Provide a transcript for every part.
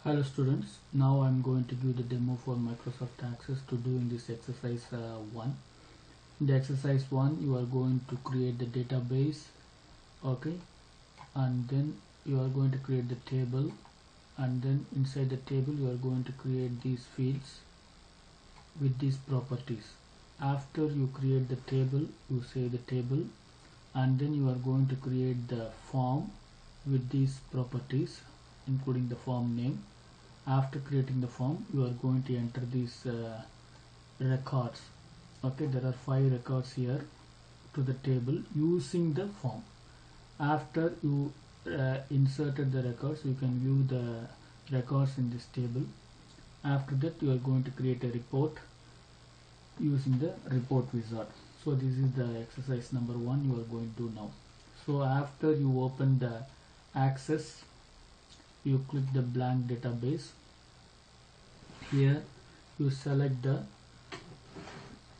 Hello students, now I am going to give the demo for Microsoft Access to doing this exercise 1. In the exercise 1 you are going to create the database, okay, and then you are going to create the table, and then inside the table you are going to create these fields with these properties. After you create the table, you save the table, and then you are going to create the form with these properties including the form name. After creating the form, you are going to enter these records. Okay, there are 5 records here to the table using the form. After you inserted the records, you can view the records in this table. After that, you are going to create a report using the report wizard. So this is the exercise number 1 you are going to do now. So after you open the Access, you click the blank database. Here you select the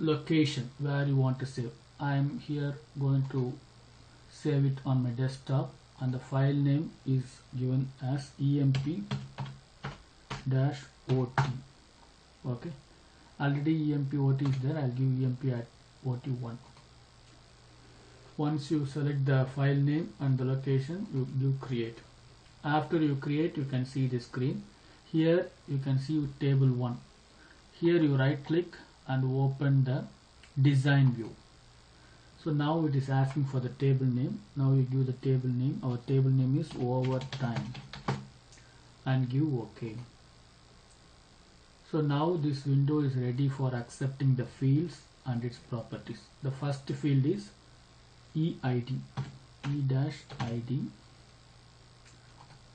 location where you want to save. I am here going to save it on my desktop, and the file name is given as emp-ot. Okay, already emp-ot is there. I'll give emp-ot1. Once you select the file name and the location, you give create. After you create, you can see the screen. Here you can see table 1. Here you right click and open the design view. So now it is asking for the table name. Now you give the table name. Our table name is overtime, and give OK. So now this window is ready for accepting the fields and its properties. The first field is EID, E-ID,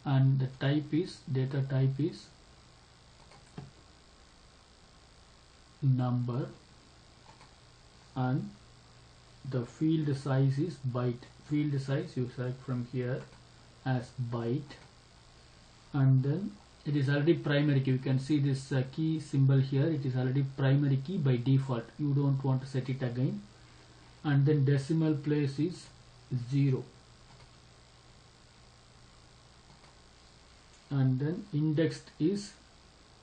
and the type is, data type is number, and the field size is byte. Field size you select from here as byte, and then it is already primary key. You can see this key symbol here. It is already primary key by default. You don't want to set it again. And then decimal place is 0. And then indexed is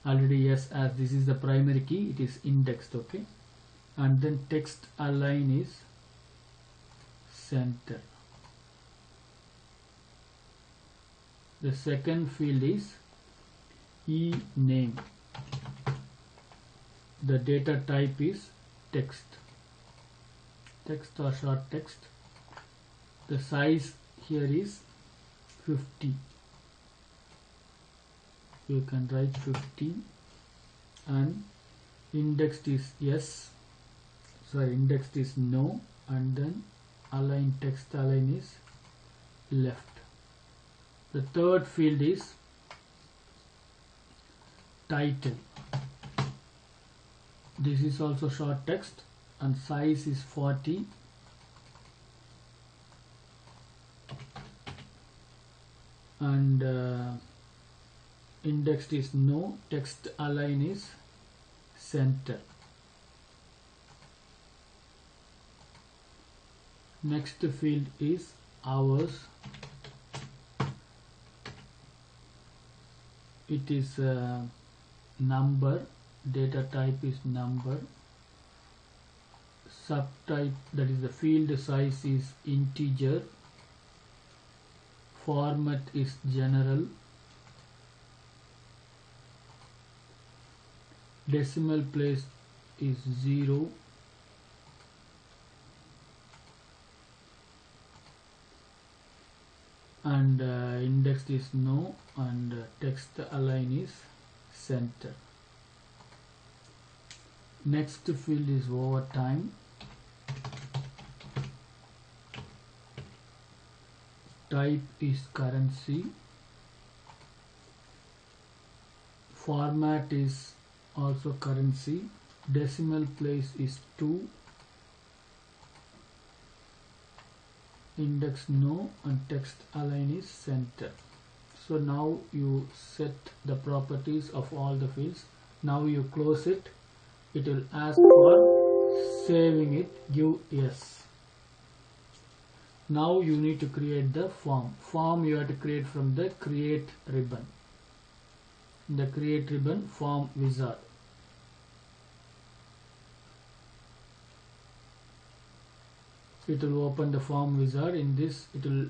already yes, as this is the primary key, it is indexed. Okay, and then text align is center. The second field is e-name. The data type is text or short text. The size here is 50. You can write 50, and indexed is yes, indexed is no, and then align, text align is left. The third field is title. This is also short text, and size is 40. And indexed is no, text align is center. Next field is hours. It is number, data type is number, subtype, that is the field size is integer, format is general, decimal place is 0, and indexed is no, and text align is center. Next field is overtime. Type is currency. Format is also currency. Decimal place is 2. Index no, and text align is center. So now you set the properties of all the fields. Now you close it. It will ask for saving it. Give yes. Now you need to create the form. Form you have to create from the create ribbon. the create ribbon form wizard. It will open the form wizard. In this it will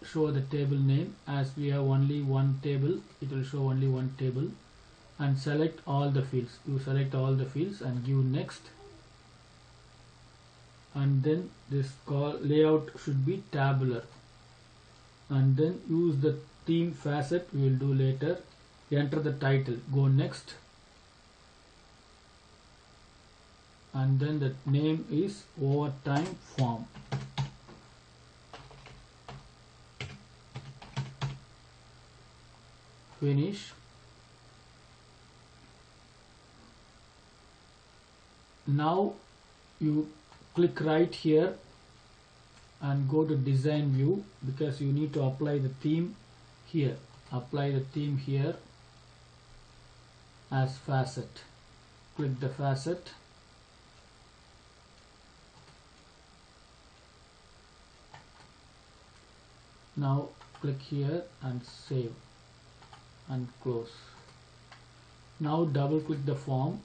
show the table name. As we have only one table, it will show only one table, and select all the fields. You select all the fields and give next, and then this layout should be tabular, and then use the theme facet we will do later. Enter the title, go next, and then the name is overtime form. Finish. Now you click right here and go to design view, because you need to apply the theme here. Apply the theme here as facet. Click the facet. Now click here and save and close. Now double click the form.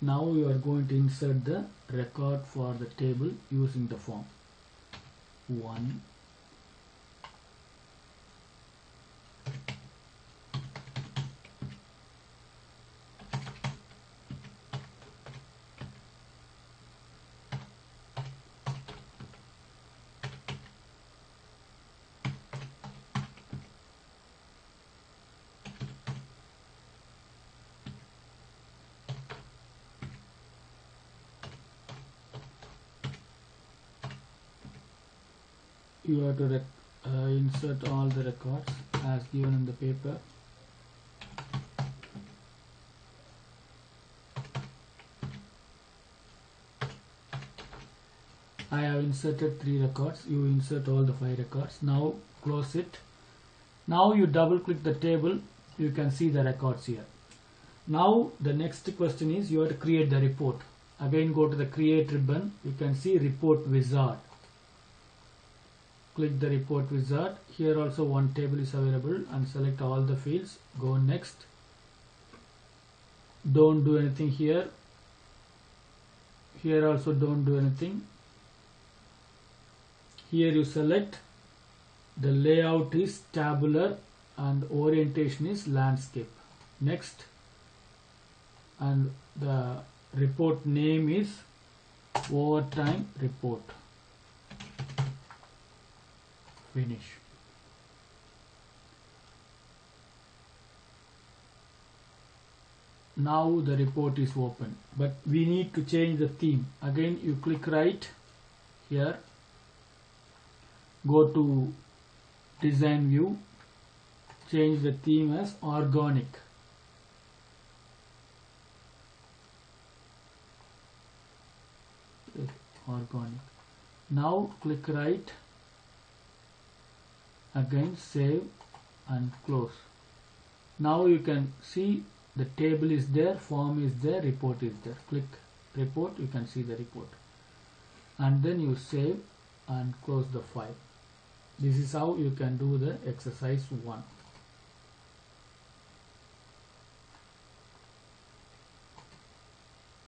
Now you are going to insert the record for the table using the form. 1, you have to insert all the records as given in the paper. I have inserted 3 records. You insert all the 5 records. Now close it. Now you double click the table. You can see the records here. Now the next question is you have to create the report. Again go to the create ribbon. You can see report wizard. Click the report wizard. Here also one table is available, and select all the fields. Go next. Don't do anything here. Here also don't do anything. Here you select the layout is tabular and orientation is landscape. Next, and the report name is overtime report. Finish. Now the report is open, but we need to change the theme. Again you click right here, go to design view, change the theme as organic. Organic. Now click right, again save and close. Now you can see the table is there, form is there, report is there. Click report, you can see the report, and then you save and close the file. This is how you can do the exercise 1.